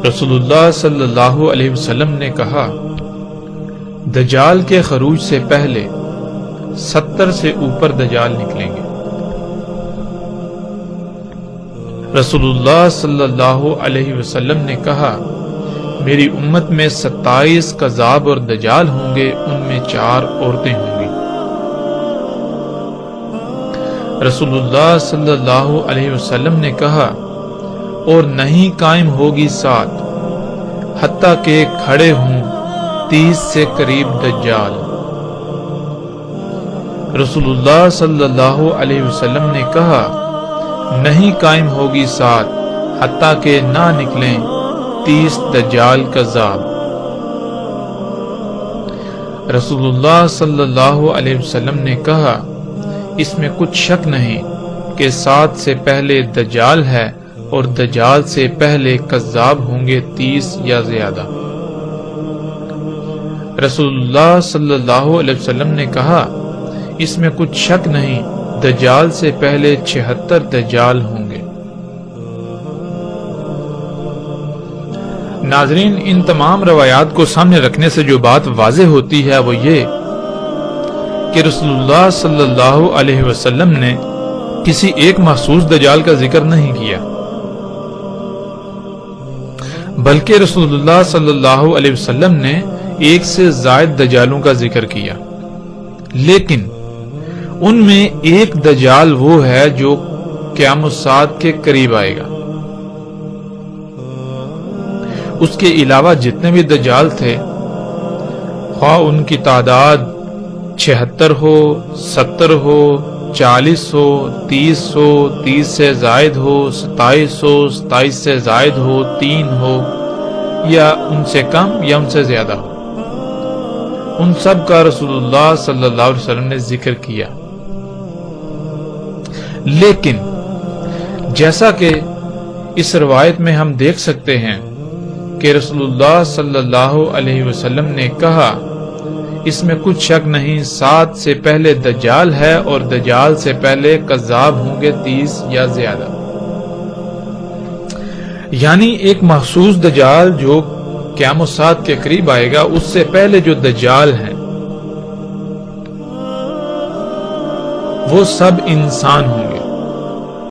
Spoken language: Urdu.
رسول اللہ صلی اللہ علیہ وسلم نے کہا، دجال کے خروج سے پہلے 70 سے اوپر دجال نکلیں گے۔ رسول اللہ صلی اللہ علیہ وسلم نے کہا، میری امت میں 27 کذاب اور دجال ہوں گے، ان میں 4 عورتیں ہوں گی۔ رسول اللہ صلی اللہ علیہ وسلم نے کہا، اور نہیں قائم ہوگی ساتھ حتیٰ کہ کھڑے ہوں 30 سے قریب دجال۔ رسول اللہ صلی اللہ علیہ وسلم نے کہا، نہیں قائم ہوگی ساتھ حتیٰ کہ نہ نکلیں 30 دجال کذاب۔ رسول اللہ صلی اللہ علیہ وسلم نے کہا، اس میں کچھ شک نہیں کہ 7 سے پہلے دجال ہے اور دجال سے پہلے کذاب ہوں گے 30 یا زیادہ۔ رسول اللہ صلی اللہ علیہ وسلم نے کہا، اس میں کچھ شک نہیں دجال سے پہلے 76 دجال ہوں گے۔ ناظرین، ان تمام روایات کو سامنے رکھنے سے جو بات واضح ہوتی ہے وہ یہ کہ رسول اللہ صلی اللہ علیہ وسلم نے کسی ایک مخصوص دجال کا ذکر نہیں کیا، بلکہ رسول اللہ صلی اللہ علیہ وسلم نے ایک سے زائد دجالوں کا ذکر کیا، لیکن ان میں ایک دجال وہ ہے جو قیامت الساعۃ کے قریب آئے گا۔ اس کے علاوہ جتنے بھی دجال تھے، خواہ ان کی تعداد 76 ہو، 70 ہو، 40 ہو، 30 ہو، 30 سے زائد ہو، 27 ہو، 27 سے زائد ہو، 3 ہو، یا ان سے کم یا ان سے زیادہ ہو، ان سب کا رسول اللہ صلی اللہ علیہ وسلم نے ذکر کیا۔ لیکن جیسا کہ اس روایت میں ہم دیکھ سکتے ہیں کہ رسول اللہ صلی اللہ علیہ وسلم نے کہا، اس میں کچھ شک نہیں 7 سے پہلے دجال ہے اور دجال سے پہلے کذاب ہوں گے 30 یا زیادہ، یعنی ایک مخصوص دجال جو قیامت الساعۃ کے قریب آئے گا، اس سے پہلے جو دجال ہیں وہ سب انسان ہوں گے۔